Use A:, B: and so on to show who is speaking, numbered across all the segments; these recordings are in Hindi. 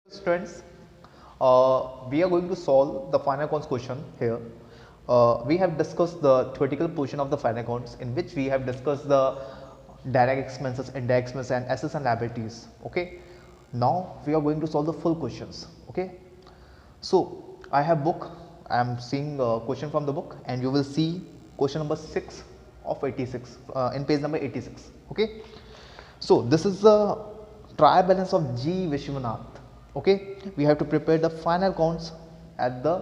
A: Students, we are going to solve the final accounts question here. We have discussed the theoretical portion of the final accounts in which we have discussed the direct expenses, indirect expenses and assets and liabilities. Okay. Now we are going to solve the full questions. Okay. So I have book. I am seeing a question from the book and you will see question number 6 of 86 in page number 86. Okay. So this is the trial balance of G. Vishwanath. Okay, we have to prepare the final counts at the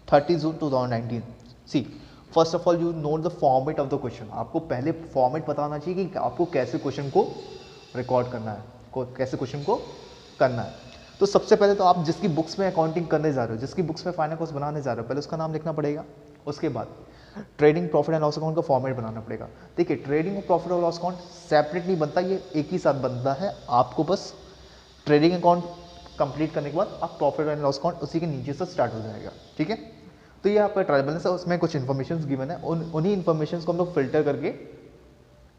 A: 30 June 2019. See, first of all you know the format of the question. आपको पहले फॉर्मेट बताना चाहिए कि आपको कैसे क्वेश्चन को रिकॉर्ड करना है, कैसे क्वेश्चन को करना है. तो सबसे पहले तो आप जिसकी बुक्स में अकाउंटिंग करने जा रहे हो, जिसकी बुक्स में फाइनल कॉस्ट बनाने जा रहे हो, पहले उसका नाम लिखना पड़ेगा. उसके बाद trading profit and loss account का फॉर्मेट बनाना पड़ेगा. देखिए, ट्रेडिंग और प्रॉफिट और लॉस अकाउंट सेपरेट नहीं बनता, ये एक ही साथ बनता है. आपको बस ट्रेडिंग अकाउंट कंप्लीट करने के बाद आप प्रॉफिट एंड लॉस अकाउंट उसी के नीचे से स्टार्ट हो जाएगा. ठीक है, तो ये आपका ट्रायल बैलेंस है, उसमें कुछ इन्फॉर्मेशन गिवन है. उन्हीं इन्फॉर्मेशन को हम लोग फिल्टर करके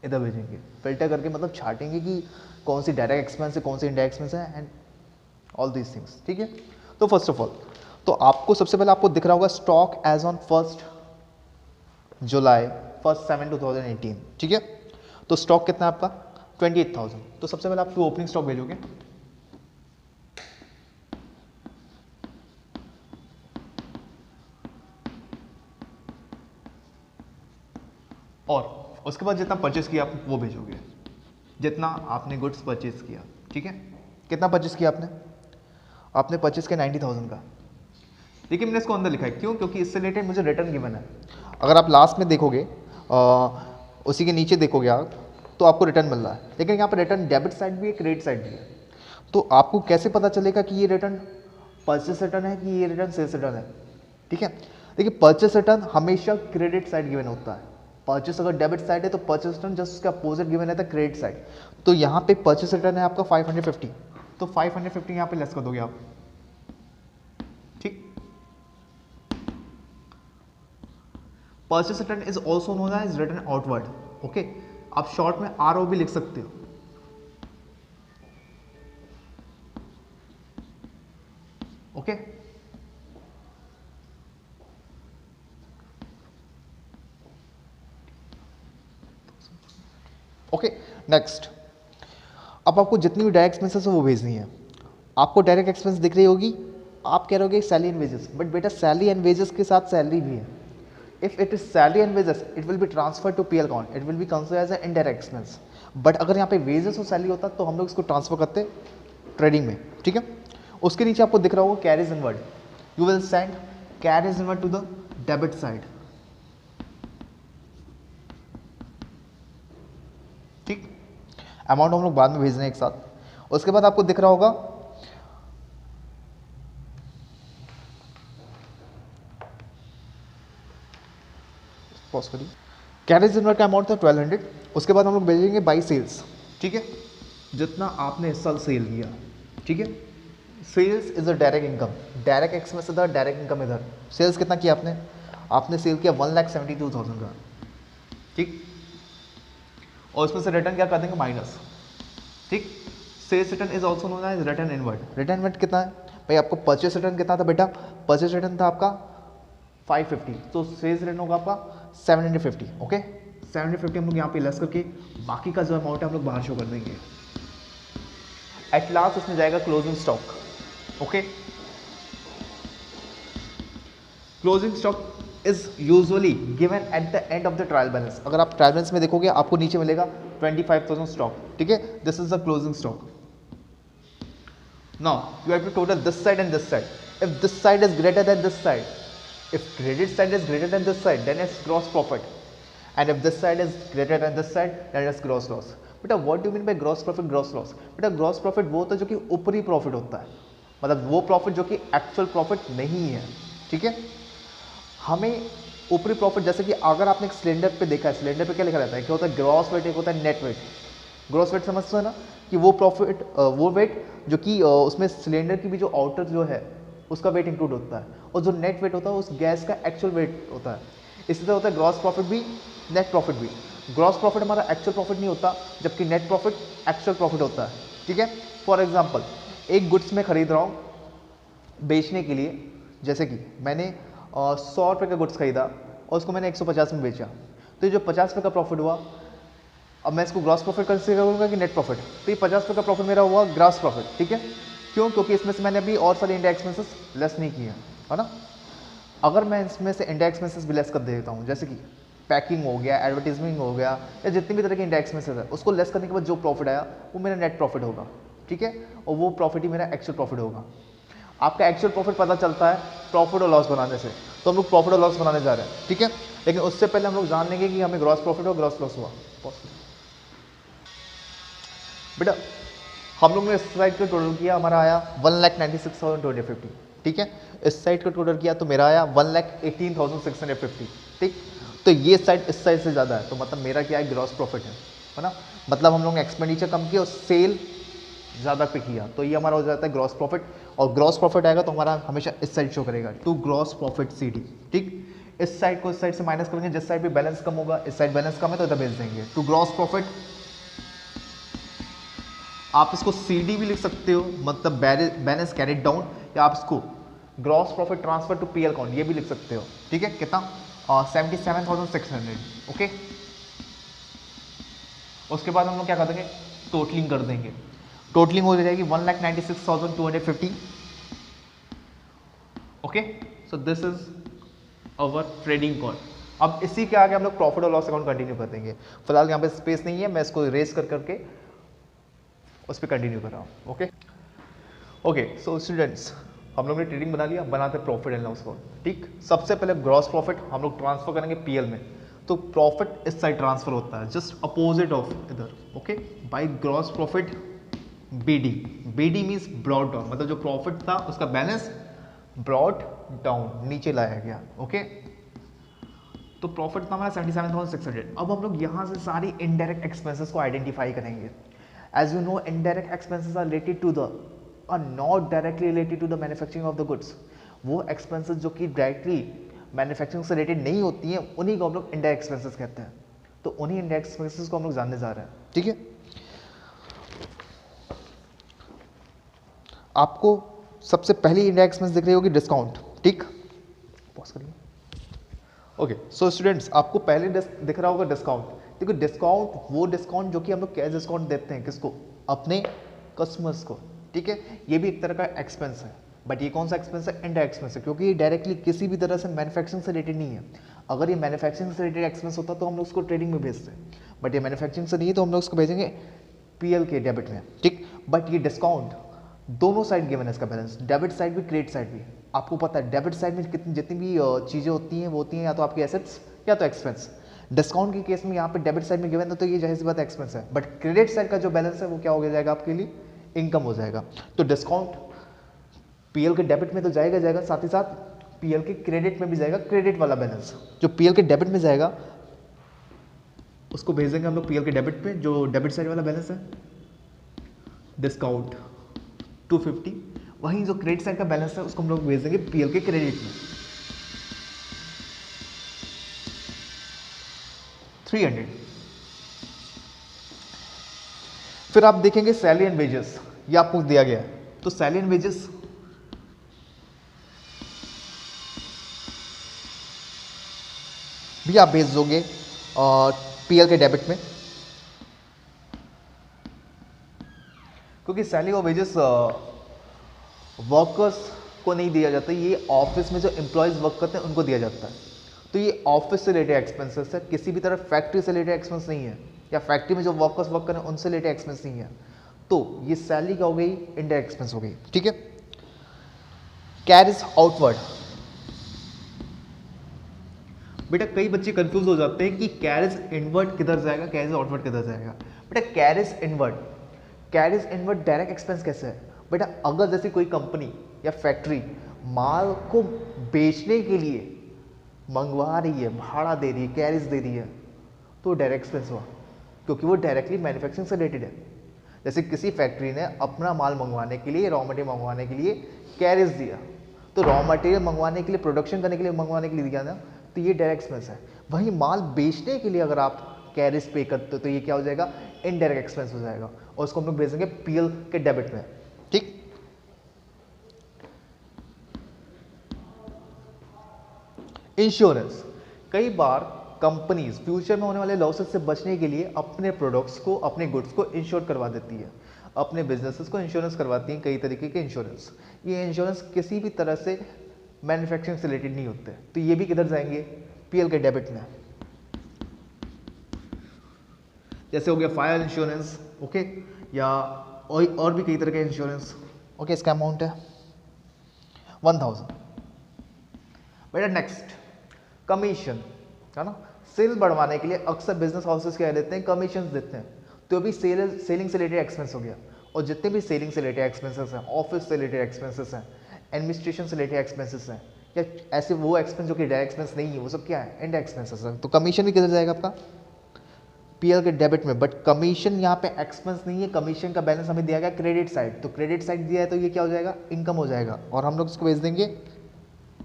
A: इधर भेजेंगे. फिल्टर करके मतलब छाटेंगे कि कौन सी डायरेक्ट एक्सपेंस है, कौन सी इनडायरेक्ट एक्सपेंस है एंड ऑल दीज थिंग्स. ठीक है, तो फर्स्ट ऑफ ऑल तो आपको सबसे पहले आपको दिख रहा होगा स्टॉक एज ऑन 1 जुलाई 1/7/2018. ठीक है, तो स्टॉक कितना है आपका 28,000. तो सबसे पहले आप ओपनिंग स्टॉक भेजोगे. और उसके बाद जितना परचेस किया आप वो भेजोगे, जितना आपने गुड्स परचेस किया. ठीक है, कितना परचेस किया आपने परचेस किया 90,000 का. देखिए, मैंने इसको अंदर लिखा है क्यों, क्योंकि इससे रिलेटेड मुझे रिटर्न गिवन है. अगर आप लास्ट में देखोगे उसी के नीचे देखोगे आप तो आपको रिटर्न मिल रहा है, लेकिन यहाँ पर रिटर्न डेबिट साइड भी है, क्रेडिट साइड भी है. तो आपको कैसे पता चलेगा कि ये रिटर्न परचेस रिटर्न है कि ये रिटर्न सेल्स रिटर्न है. ठीक है, देखिए, परचेस रिटर्न हमेशा क्रेडिट साइड गिवन होता है. परचेस अगर डेबिट साइड है तो परचेस रिटर्न जस्ट उसका अपोजिट गिवन रहता है क्रेडिट साइड. तो यहाँ पे परचेस रिटर्न है आपका 550, तो 550 यहाँ पे लेस कर दोगे आप. ठीक, purchase return is also known as return outward. Okay, आप शॉर्ट में आरओ भी लिख सकते हो. Okay, okay, next. अब आपको जितनी भी डायरेक्ट एक्सपेंसेस है वो भेजनी है. आपको डायरेक्ट एक्सपेंस दिख रही होगी, आप कह रहे हो सैलरी एंड वेजेस, बट बेटा सैलरी एंड वेजेस के साथ सैलरी भी है. If it is salary and wages it will be transfer to PL account, it will be considered as an indirect expense. But अगर यहाँ पे वेजेस और सैलरी होता तो हम लोग इसको ट्रांसफर करते ट्रेडिंग में. ठीक है, उसके नीचे आपको दिख रहा होगा carriage inward. You will send carriage inward to the debit side. ठीक, अमाउंट हम लोग बाद में भेज रहे हैं एक साथ. उसके बाद आपको दिख रहा होगा पॉज करिए, कैरेज इनवर्ड का अमाउंट था 1200. उसके बाद हम लोग भेजेंगे बाई सेल्स. ठीक है, जितना आपने इस साल सेल किया. ठीक है, sales is a direct income, direct expense इधर, डायरेक्ट इनकम इधर. सेल्स कितना किया आपने सेल किया 1,72,000 का. ठीक, और उसमें से रिटर्न क्या कर देंगे माइनस. ठीक, sales return is also known as return inward. Return inward कितना है भाई, आपको परचेस रिटर्न कितना था बेटा, परचेस रिटर्न था आपका 550, तो सेल्स रिटर्न होगा आपका 750. ओके, 750 हम लोग यहाँ पे लेस करके बाकी का जो अमाउंट है हम लोग बाहर शो कर देंगे. एट लास्ट उसमें जाएगा closing stock. Okay, closing stock is usually given at the end of the trial balance. अगर आप ट्रायल बैलेंस में देखोगे आपको नीचे मिलेगा 25,000 स्टॉक. ठीक है, this is the closing stock. Now you have to total this side and this side. If this side is greater than this side, if credit side is greater than this side then it's gross profit, and if this side is greater than this side then it's gross loss. बेटा what do you mean by gross profit, gross loss? बेटा gross profit वो होता है जो कि ऊपरी प्रॉफिट होता है, मतलब वो प्रॉफिट जो कि एक्चुअल प्रॉफिट नहीं है. ठीक है, हमें ऊपरी प्रॉफिट, जैसे कि अगर आपने एक सिलेंडर पे देखा है, सिलेंडर पे क्या लिखा रहता है, क्या होता है ग्रॉस वेट, एक होता है नेट वेट. ग्रॉस वेट समझते हो ना, कि वो प्रॉफिट वो वेट जो कि उसमें सिलेंडर की भी जो आउटर जो है उसका वेट इंक्लूड होता है, और जो नेट वेट होता है उस गैस का एक्चुअल वेट होता है. इसी तरह होता है ग्रॉस प्रॉफिट भी, नेट प्रॉफिट भी. ग्रॉस प्रॉफिट हमारा एक्चुअल प्रॉफिट नहीं होता, जबकि नेट प्रॉफिट एक्चुअल प्रॉफिट होता है. ठीक है, फॉर एग्जांपल एक गुड्स में खरीद रहा हूँ बेचने के लिए, जैसे कि मैंने 100 रुपये का गुड्स खरीदा और उसको मैंने 150 में बेचा, तो ये जो 50 रुपये का प्रॉफिट हुआ, अब मैं इसको ग्रॉस प्रॉफिट कंसीडर करूँगा कि नेट प्रॉफिट, तो ये 50 रुपये का प्रॉफिट मेरा हुआ ग्रॉस प्रॉफिट, ठीक है। क्यों? क्योंकि इसमें से मैंने अभी और सारे इंडायरेक्ट एक्सपेंसेस लेस नहीं किए, है ना। अगर मैं इसमें से इंडायरेक्ट एक्सपेंसेस भी लेस कर देता हूँ, जैसे कि पैकिंग हो गया, एडवर्टीजमेंट हो गया, या जितनी भी तरह के इंडायरेक्ट एक्सपेंसेस है, उसको लेस करने के बाद जो प्रॉफिट आया वो मेरा नेट प्रॉफिट होगा, ठीक है। और वो प्रॉफिट ही मेरा एक्चुअल प्रॉफिट होगा। आपका एक्चुअल प्रॉफिट पता चलता है प्रॉफिट और लॉस बनाने से, तो हम लोग प्रॉफिट और लॉस बनाने जा रहे हैं, ठीक है। लेकिन उससे पहले हम लोग जान लेंगे कि हमें ग्रॉस प्रॉफिट और ग्रॉस लॉस हुआ। बेटा हम लोग ने इस साइड का टोटल किया, हमारा आया 1,96,250, ठीक है। इस साइड का टोटल किया तो मेरा आया 1,18,650, ठीक। तो ये साइड इस साइड से ज़्यादा है, तो मतलब मेरा क्या है, ग्रॉस प्रॉफिट है ना। मतलब हम लोग ने एक्सपेंडिचर कम किया और सेल ज़्यादा पे किया, तो ये हमारा हो जाता है ग्रॉस प्रॉफिट। और ग्रॉस प्रॉफिट आएगा तो हमारा हमेशा इस साइड शो करेगा, टू ग्रॉस प्रॉफिट CD, ठीक। इस साइड को इस साइड से माइनस करेंगे, जिस साइड पे बैलेंस कम होगा, इस साइड बैलेंस कम है तो इधर भेज देंगे टू ग्रॉस प्रॉफिट। आप इसको CD भी लिख सकते हो, मतलब बैलेंस कैरिड डाउन, या आप इसको gross profit transfer to PL account ये भी लिख सकते हो, ठीक है। कितना 77,600, ओके। उसके बाद हम लोग क्या कर देंगे, टोटलिंग कर देंगे। टोटलिंग हो जाएगी 1,96,250, okay. So this is our trading call. अब इसी के आगे हम लोग प्रॉफिट और लॉस अकाउंट कंटिन्यू कर देंगे। फिलहाल यहाँ पे स्पेस नहीं है, मैं इसको इरेज कर करके उस पर कंटिन्यू कर रहा हूँ, ओके। ओके सो स्टूडेंट्स, हम लोग ने ट्रेडिंग बना लिया, बनाते प्रॉफिट एंड लॉस अकाउंट, ठीक। सबसे पहले ग्रॉस प्रॉफिट हम लोग ट्रांसफर करेंगे PL में, तो प्रॉफिट इस साइड ट्रांसफर होता है, जस्ट अपोजिट ऑफ इधर, okay. By gross profit BD means brought down, मतलब जो प्रॉफिट था उसका बैलेंस ब्रॉड डाउन, नीचे लाया गया, ओके। तो प्रॉफिट था हमारा 77,600। अब हम लोग यहाँ से सारी इनडायरेक्ट एक्सपेंसेस को आइडेंटिफाई करेंगे। As you know, indirect expenses are related to the not directly related to the manufacturing of the goods. वो एक्सपेंसेस जो कि डायरेक्टली मैन्युफैक्चरिंग से रिलेटेड नहीं होती हैं, उन्हीं को हम लोग इनडायरेक्ट एक्सपेंसेस कहते हैं। तो उन्हीं इनडायरेक्ट एक्सपेंसेस को हम लोग जानने जा रहे हैं, ठीक है। आपको सबसे पहली इनडायरेक्ट एक्सपेंस दिख रही होगी डिस्काउंट, ठीक। पॉज करिए। ओके सो स्टूडेंट्स, आपको पहले दिख रहा होगा डिस्काउंट। देखो डिस्काउंट, वो डिस्काउंट जो कि हम लोग कैश डिस्काउंट देते हैं, किसको, अपने कस्टमर्स को, ठीक है। ये भी एक तरह का एक्सपेंस है, बट ये कौन सा एक्सपेंस है, इनडायरेक्ट एक्सपेंस है, क्योंकि ये डायरेक्टली किसी भी तरह से मैन्युफैक्चरिंग से रिलेटेड नहीं है। अगर ये मैन्युफैक्चरिंग से रिलेटेड एक्सपेंस होता तो हम लोग उसको ट्रेडिंग में भेजते हैं, बट ये मैन्युफैक्चरिंग से नहीं है तो हम लोग उसको भेजेंगे PL के डेबिट में, ठीक। बट ये डिस्काउंट दोनों साइड गिवन है, इसका बैलेंस डेबिट साइड भी क्रेडिट साइड भी। आपको पता है डेबिट साइड में कितनी जितनी भी चीज़ें होती हैं वो होती हैं या तो आपकी एसेट्स या तो एक्सपेंस। डिस्काउंट के केस में यहाँ पे डेबिट साइड में गिवन है तो ये जाहिर सी बात एक्सपेंस है, बट क्रेडिट साइड का जो बैलेंस है वो क्या हो जाएगा आपके लिए, इनकम हो जाएगा। तो डिस्काउंट PL के डेबिट में तो जाएगा, साथ ही साथ PL के क्रेडिट में भी जाएगा। क्रेडिट वाला बैलेंस जो PL के डेबिट में जाएगा उसको भेजेंगे हम लोग PL के डेबिट पे, जो डेबिट साइड वाला बैलेंस है डिस्काउंट 250। वहीं जो क्रेडिट साइड का बैलेंस है उसको हम लोग भेजेंगे PL के क्रेडिट में 300। फिर आप देखेंगे सैलरी एंड वेजेस, ये आपको दिया गया है, तो सैलरी एंड वेजेस भी आप भेज दोगे PL के डेबिट में, क्योंकि सैलरी और वेजेस वर्कर्स को नहीं दिया जाता, ये ऑफिस में जो एम्प्लॉयज़ वर्क करते हैं उनको दिया जाता है। तो ये ऑफिस से रिलेटेड एक्सपेंसेस है, किसी भी तरह फैक्ट्री से रिलेटेड एक्सपेंस नहीं है, या फैक्ट्री में जो वर्कर्स वर्क करें उनसे रिलेटेड एक्सपेंस नहीं है। तो ये सैलरी क्या हो गई, इनडायरेक्ट एक्सपेंस हो गई, ठीक है। कैरीज आउटवर्ड, बेटा कई बच्चे कंफ्यूज हो जाते हैं कि कैरीज इनवर्ड किधर जाएगा, कैरीज आउटवर्ड किधर जाएगा। बेटा कैरीज इनवर्ड डायरेक्ट एक्सपेंस कैसे है, बेटा अगर जैसे कोई कंपनी या फैक्ट्री माल को बेचने के लिए मंगवा रही है, भाड़ा दे रही है, कैरीज दे रही है, तो डायरेक्ट एक्सपेंस हुआ, क्योंकि वो डायरेक्टली मैन्युफैक्चरिंग से रिलेटेड है। जैसे किसी फैक्ट्री ने अपना माल मंगवाने के लिए, रॉ मटेरियल मंगवाने के लिए कैरीज दिया, तो रॉ मटेरियल मंगवाने के लिए, प्रोडक्शन करने के लिए मंगवाने के लिए दिया ना, तो ये डायरेक्ट एक्सपेंस है। वहीं माल बेचने के लिए अगर आप कैरीज पे करते हो तो ये क्या हो जाएगा, इनडायरेक्ट एक्सपेंस हो जाएगा, और उसको हम लोग भेजेंगे PL के डेबिट में, ठीक। इंश्योरेंस, कई बार कंपनीज फ्यूचर में होने वाले लॉसेस से बचने के लिए अपने प्रोडक्ट्स को, अपने गुड्स को इंश्योर करवा देती है, अपने बिजनेसेस को इंश्योरेंस करवाती हैं, कई तरीके के इंश्योरेंस। ये इंश्योरेंस किसी भी तरह से मैन्युफैक्चरिंग से रिलेटेड नहीं होते, तो ये भी किधर जाएंगे, पीएल के डेबिट में। जैसे हो गया फायर इंश्योरेंस, ओके, या और भी कई तरह के इंश्योरेंस, ओके। इसका अमाउंट है 1000। बेटा नेक्स्ट, कमीशन, है ना। सेल बढ़वाने के लिए अक्सर बिजनेस हाउसेस क्या देते हैं, कमीशन देते हैं। तो अभी सेलिंग से रिलेटेड एक्सपेंस हो गया, और जितने भी सेलिंग से रिलेटेड एक्सपेंसेस हैं, ऑफिस से रिलेटेड एक्सपेंसेस हैं, एडमिनिस्ट्रेशन से रिलेटेड एक्सपेंसेस हैं, या ऐसे वो एक्सपेंस जो कि डायरेक्ट एक्सपेंस नहीं है, वो सब क्या है, इनडायरेक्ट एक्सपेंसेस हैं। तो कमीशन भी किधर जाएगा आपका, पीएल के डेबिट में। बट कमीशन यहाँ पे एक्सपेंस नहीं है, कमीशन का बैलेंस हमें दिया गया क्रेडिट साइड, तो क्रेडिट साइड दिया है तो ये क्या हो जाएगा, इनकम हो जाएगा, और हम लोग इसको भेज देंगे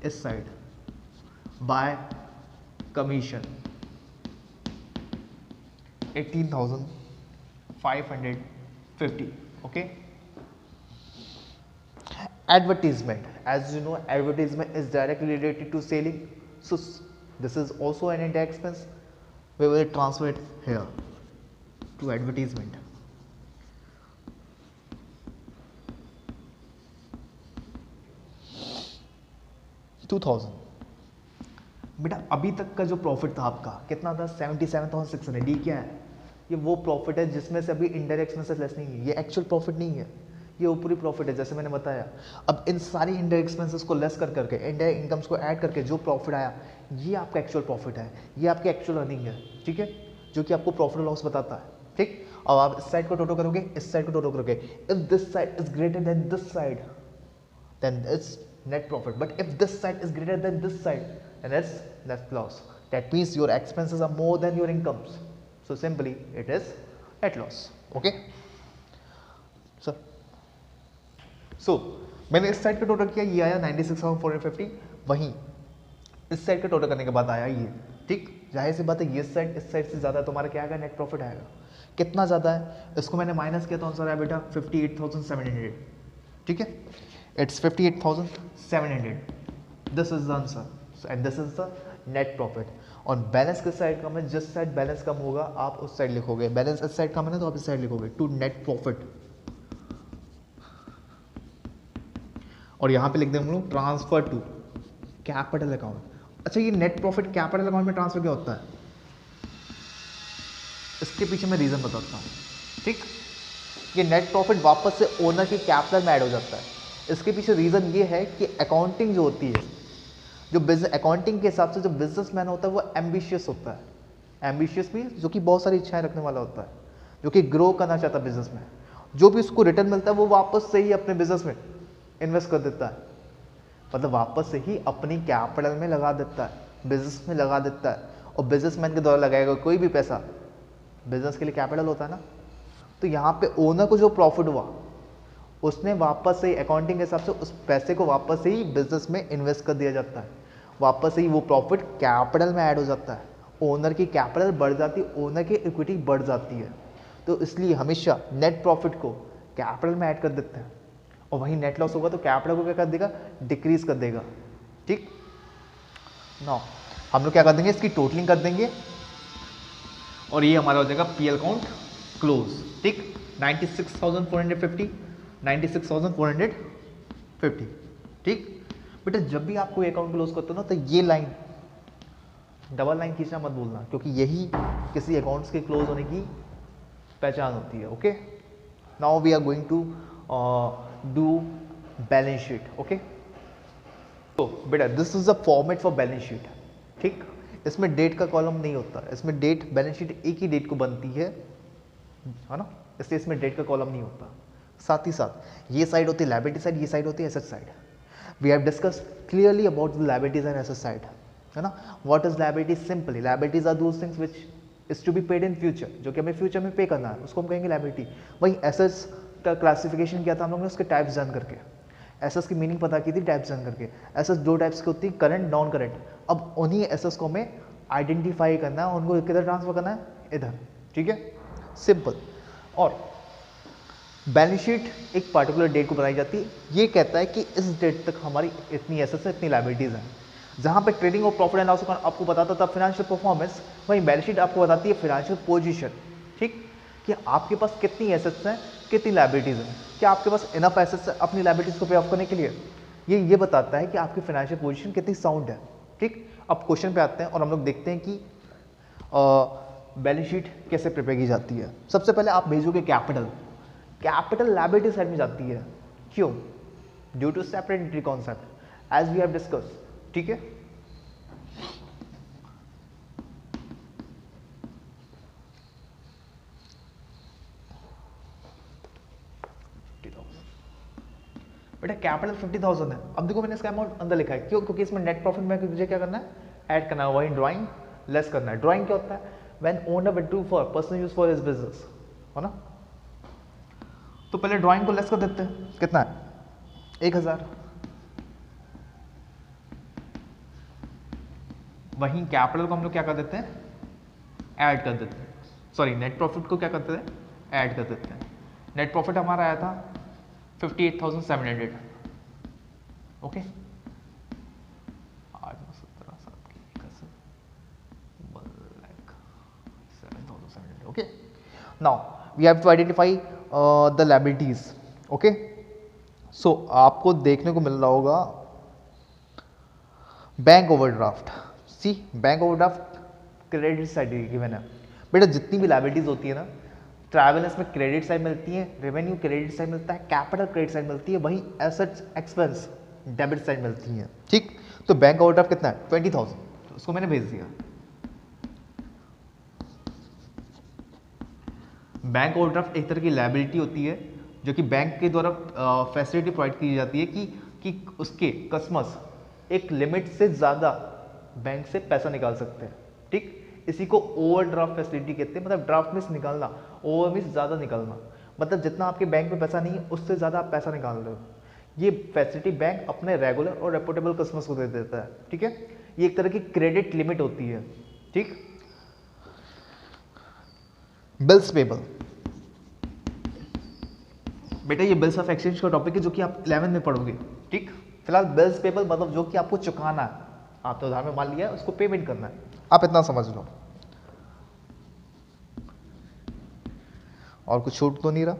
A: इस side by commission 18,550, okay. Advertisement, as you know, advertisement is directly related to selling, so this is also an indirect expense. We will transfer it here to advertisement. $2,000। बेटा अभी तक का जो प्रॉफिट था आपका कितना था, 77,600। ये क्या है, ये वो प्रॉफिट है जिसमें से अभी इनडायरेक्ट एक्सपेंसेस लेस नहीं है, ये एक्चुअल प्रॉफिट नहीं है, ये ऊपरी प्रॉफिट है जैसे मैंने बताया। अब इन सारी इनडायरेक्ट एक्सपेंसेस को लेस कर करके, इनडायरेक्ट इनकम्स को ऐड करके जो प्रॉफिट आया, ये आपका एक्चुअल प्रॉफिट है, ये आपकी एक्चुअल अर्निंग है, ठीक है, जो कि आपको प्रॉफिट और लॉस बताता है, ठीक। अब आप इस साइड को टोटल करोगे, इस साइड को टोटल करोगे, if this side is greater than this side then it's net profit, but if this side is greater than this side then it's net loss. That means your expenses are more than your incomes, so simply it is net loss, okay sir। so मैंने इस साइड का टोटल किया, ये आया 96,450, वहीं इस साइड का टोटल करने के बाद आया ये, ठीक। जाहिर सी बात है ये साइड इस साइड से ज़्यादा है, तुम्हारा क्या आएगा, नेट प्रॉफिट आएगा। कितना ज़्यादा है, इसको मैंने माइनस किया तो आंसर आया बेटा 58,700, ठीक है, it's 58,700, this is the answer and this is the net profit। और बैलेंस किस साइड कम है, जिस साइड बैलेंस कम होगा आप उस साइड लिखोगे, बैलेंस इस साइड कम है ना तो आप इस साइड लिखोगे टू नेट प्रॉफिट, और यहां पे लिख देंगे हम लोग ट्रांसफर टू कैपिटल अकाउंट। अच्छा ये नेट प्रॉफिट कैपिटल अकाउंट में ट्रांसफर क्या होता है, इसके पीछे मैं रीजन बताता हूं, ठीक। ये नेट प्रॉफिट वापस से ओनर की कैपिटल में ऐड हो जाता है, इसके पीछे रीज़न ये है कि अकाउंटिंग जो होती है, जो बिजनेस अकाउंटिंग के हिसाब से जो बिजनेसमैन होता है वो एम्बिशियस होता है, एम्बिशियस भी जो कि बहुत सारी इच्छाएं रखने वाला होता है, जो कि ग्रो करना चाहता है बिजनेस में, जो भी उसको रिटर्न मिलता है वो वापस से ही अपने बिजनेस में इन्वेस्ट कर देता है, मतलब वापस से ही अपनी कैपिटल में लगा देता है, बिजनेस में लगा देता है। और बिजनेसमैन के द्वारा लगाएगा कोई भी पैसा बिजनेस के लिए कैपिटल होता है ना, तो यहाँ पे ओनर को जो प्रॉफिट हुआ उसने वापस से अकाउंटिंग के हिसाब से उस पैसे को वापस से ही बिजनेस में इन्वेस्ट कर दिया जाता है, वापस से ही वो प्रॉफिट कैपिटल में ऐड हो जाता है, ओनर की कैपिटल बढ़ जाती है, ओनर की इक्विटी बढ़ जाती है। तो इसलिए हमेशा नेट प्रॉफिट को कैपिटल में ऐड कर देते हैं, और वहीं नेट लॉस होगा तो कैपिटल को क्या कर देगा, डिक्रीज कर देगा, ठीक। नाउ हम लोग क्या कर देंगे, इसकी टोटलिंग कर देंगे, और ये हमारा हो जाएगा पीएल अकाउंट क्लोज, ठीक। 96,450, 96,450, ठीक। बेटा जब भी आपको अकाउंट क्लोज करते हो ना तो ये लाइन डबल लाइन खींचना मत भूलना, क्योंकि यही किसी अकाउंट्स के क्लोज होने की पहचान होती है, okay. Now we are going to do balance sheet, okay. तो बेटा this is the format for balance sheet, ठीक। इसमें डेट का कॉलम नहीं होता, इसमें डेट, बैलेंस शीट एक ही डेट को बनती है ना, इसलिए इसमें डेट का कॉलम नहीं होता। साथ ही साथ ये साइड होती है लायबिलिटी साइड, ये साइड होती है asset side. We have discuss clearly about the liabilities and asset side, है ना। What is liability, simply liabilities are those things which is to be paid in future, जो कि हमें फ्यूचर में पे करना है, उसको हम कहेंगे लायबिलिटी। वही एसेट्स का क्लासिफिकेशन किया था हम लोगों ने उसके टाइप्स जान करके, एसेट्स की मीनिंग पता की थी टाइप्स जान करके। एसेट्स दो टाइप्स की होती है, करंट, नॉन करंट। अब उन्हीं एसेट्स को हमें आइडेंटिफाई करना है, उनको किधर ट्रांसफर करना है, इधर, ठीक है, सिंपल। और बैलेंस शीट एक पार्टिकुलर डेट को बनाई जाती है, ये कहता है कि इस डेट तक हमारी इतनी एसेट्स है, इतनी लायबिलिटीज हैं। जहाँ पे ट्रेडिंग और प्रॉफिट एंड लॉस अकाउंट आपको बताता था फाइनेंशियल परफॉर्मेंस, वहीं बैलेंस शीट आपको बताती है फाइनेंशियल पोजीशन। ठीक, कि आपके पास कितनी एसेट्स हैं, कितनी लायबिलिटीज हैं, क्या आपके पास इनफ एसेट्स है अपनी लायबिलिटीज को पे ऑफ करने के लिए। ये बताता है कि आपकी फाइनेंशियल पोजीशन कितनी साउंड है। ठीक, अब क्वेश्चन पे आते हैं और हम लोग देखते हैं कि बैलेंस शीट कैसे प्रिपेयर की जाती है। सबसे पहले आप भेजोगे कैपिटल, कैपिटल लायबिलिटी साइड में जाती है। क्यों? Due to separate entry concept as we have discuss. ठीक है, बेटा कैपिटल 50,000 है। अब देखो मैंने इसका अमाउंट अंदर लिखा है, क्यों? क्योंकि इसमें नेट प्रॉफिट में मुझे क्या करना है, ऐड करना है, वही ड्राइंग लेस करना है। ड्राइंग क्या होता है? When owner withdrew for personal use for his business, है ना। तो पहले ड्राइंग को लेस कर देते हैं, कितना है 1,000। वहीं कैपिटल को हम लोग क्या कर देते हैं, ऐड कर देते हैं। सॉरी, नेट प्रॉफिट को क्या करते हैं, ऐड कर देते हैं। नेट प्रॉफिट हमारा आया था 58,700। Okay, 8 9 17 7 1,07,700। Okay, now we have to identify the liabilities. Okay, so आपको देखने को मिल रहा होगा bank overdraft. See, bank overdraft credit side given है। बेटा जितनी भी लायबिलिटीज होती है ना, ट्रैवलर्स में क्रेडिट साइड मिलती है, रेवेन्यू क्रेडिट साइड मिलता है, कैपिटल क्रेडिट साइड मिलती है, वहीं एसेट्स एक्सपेंस डेबिट साइड मिलती है। ठीक, तो बैंक ओवरड्राफ्ट कितना है 20,000, तो उसको मैंने भेज दिया। बैंक ओवरड्राफ्ट एक तरह की लायबिलिटी होती है जो कि बैंक के द्वारा फैसिलिटी प्रोवाइड की जाती है कि उसके कस्टमर्स एक लिमिट से ज़्यादा बैंक से पैसा निकाल सकते हैं। ठीक, इसी को ओवरड्राफ्ट फैसिलिटी कहते हैं। मतलब ड्राफ्ट में से निकालना, ओवर में ज़्यादा निकालना, मतलब जितना आपके बैंक में पैसा नहीं है उससे ज़्यादा आप पैसा निकाल रहे हो। ये फैसिलिटी बैंक अपने रेगुलर और रेपुटेबल कस्टमर्स को दे देता है। ठीक है, ये एक तरह की क्रेडिट लिमिट होती है। ठीक, बिल्स पेबल, बेटा ये बिल्स ऑफ एक्सचेंज का टॉपिक है जो कि आप 11 में पढ़ोगे। ठीक, फिलहाल बिल्स पेबल मतलब जो कि आपको चुकाना है, आपने उधार में माल लिया है उसको पेमेंट करना है, आप इतना समझ लो। और कुछ छूट तो नहीं रहा?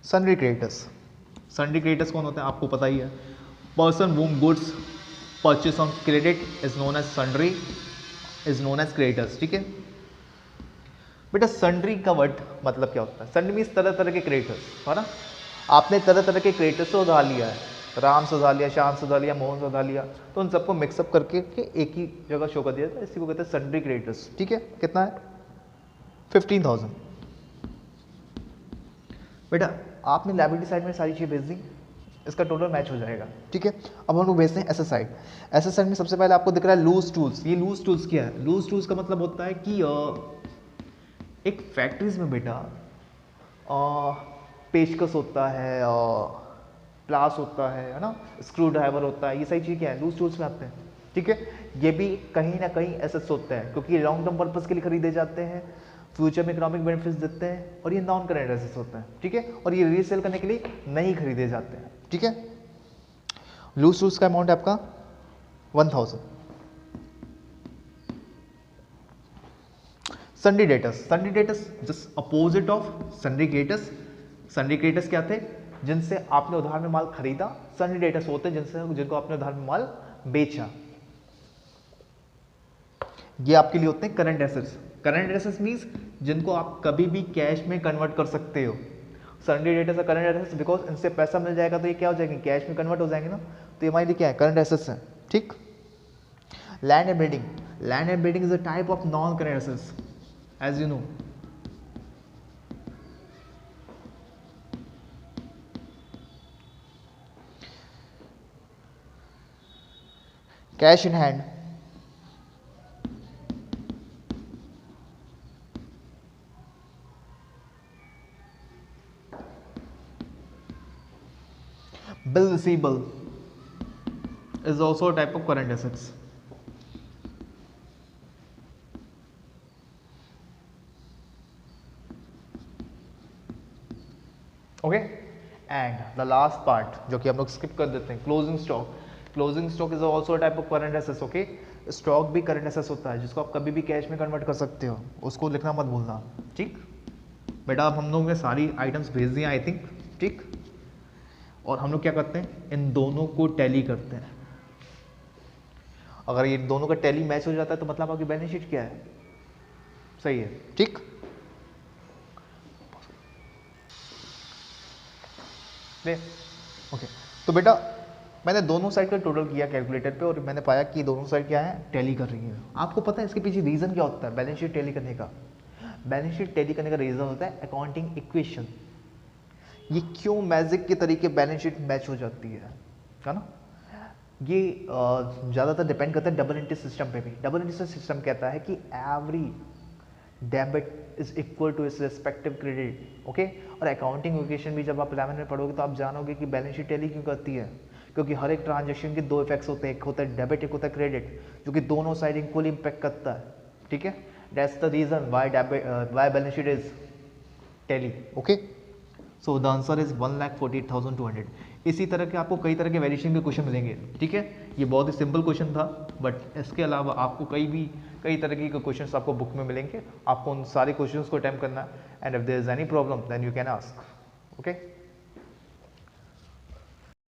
A: सन्ड्री क्रेडिटर्स, सन्ड्री क्रेडिटर्स कौन होते हैं आपको पता ही है। Person whom goods purchase on credit is known as sundry, is known as creditors. ठीक है बेटा, सन्ड्री का वर्ड मतलब क्या होता है? सन्ड्री मीन्स तरह तरह के क्रेडिटर्स, है ना। आपने तरह तरह के क्रेडिटर्स से उधार लिया है, राम से उधार लिया, श्याम से उधार लिया, मोहन से उधार लिया, तो उन सबको मिक्सअप करके एक ही जगह शो कर दिया जाता है। इसी को कहते हैं सन्ड्री क्रेडिटर्स। ठीक है, कितना है 15,000। बेटा आपने लायबिलिटी साइड में सारी चीज़ें भेज दी, इसका टोटल मैच हो जाएगा। ठीक है, अब हम लोग भेजते हैं एसेट साइड। एसेट साइड में सबसे पहले आपको दिख रहा है लूज टूल्स। ये लूज टूल्स क्या है? लूज टूल्स का मतलब होता है कि एक फैक्ट्रीज में बेटा पेचकस होता है, प्लास होता है ना, स्क्रू ड्राइवर होता है, ये सारी चीज़ें क्या है लूज टूल्स में आते हैं। ठीक है, ये भी कहीं ना कहीं एसेट्स होते हैं क्योंकि ये लॉन्ग टर्म पर्पस के लिए खरीदे जाते हैं, फ्यूचर में इकोनॉमिक बेनिफिट्स देते हैं, और ये नॉन करेंट एसेट्स होते हैं। ठीक है, और ये रीसेल करने के लिए नहीं खरीदे जाते हैं। ठीक है, लूज टूल्स का अमाउंट है आपका 1,000। Sundry debtors, sundry debtors just opposite of sundry creditors. Sundry creditors क्या थे? जिनसे आपने उधार में माल खरीदा। सन्ड्री डेटर्स होते हैं जिनको आपने उधार में माल बेचा। ये आपके लिए होते हैं current assets. Current assets means जिनको आप कभी भी कैश में कन्वर्ट कर सकते हो। सन्ड्री डेटर्स और करंट एसेट्स बिकॉज इनसे पैसा मिल जाएगा तो ये क्या हो जाएंगे, कैश में कन्वर्ट हो जाएंगे ना, तो ये हमारे लिए क्या है, करंट एसेट्स हैं। ठीक, land and building, land and building is a type of non current assets as you know. Cash in hand, bill receivable is also a type of current assets. Okay, and the last part जो कि हम लोग स्किप कर देते हैं, closing stock. Closing stock is also type of current assets. Okay, stock भी करंट एसेट्स होता है जिसको आप कभी भी कैश में कन्वर्ट कर सकते हो, उसको लिखना मत भूलना। ठीक बेटा, अब हम लोग ने सारी आइटम्स भेज दिए आई थिंक। ठीक, और हम लोग क्या करते हैं, इन दोनों को टैली करते हैं। अगर ये दोनों का टैली मैच हो जाता है तो मतलब आपकी बैलेंस शीट क्या है, सही है। ठीक, ओके। तो बेटा मैंने दोनों साइड का टोटल किया कैलकुलेटर पे और मैंने पाया कि दोनों साइड क्या है, टैली कर रही है। आपको पता है इसके पीछे रीजन क्या होता है बैलेंस शीट टैली करने का? बैलेंस शीट टैली करने का रीजन होता है अकाउंटिंग इक्वेशन। ये क्यों मैजिक के तरीके बैलेंस शीट मैच हो जाती है ना? ये ज़्यादातर डिपेंड करता है डबल एंट्री सिस्टम पे भी। डबल एंट्री सिस्टम कहता है कि every debit is equal to its respective credit. Okay, और अकाउंटिंग इक्वेशन भी जब आप 11 में पढ़ोगे तो आप जानोगे कि बैलेंस शीट टैली क्यों करती है, क्योंकि हर एक ट्रांजेक्शन के दो इफेक्ट्स होते हैं, एक होता है डेबिट, एक होता है क्रेडिट, जो कि दोनों साइड इक्वल इम्पैक्ट करता है। ठीक है, that's the reason why balance sheet is tally. Okay, so the answer is 1,48,200। इसी तरह के आपको कई तरह के वेरिएशन के क्वेश्चन मिलेंगे। ठीक है, ये बहुत ही सिंपल क्वेश्चन था, बट इसके अलावा आपको कई तरह के क्वेश्चंस आपको बुक में मिलेंगे। आपको उन सारे क्वेश्चंस को अटेम्प्ट करना है, and if there is any problem then you can ask. Okay.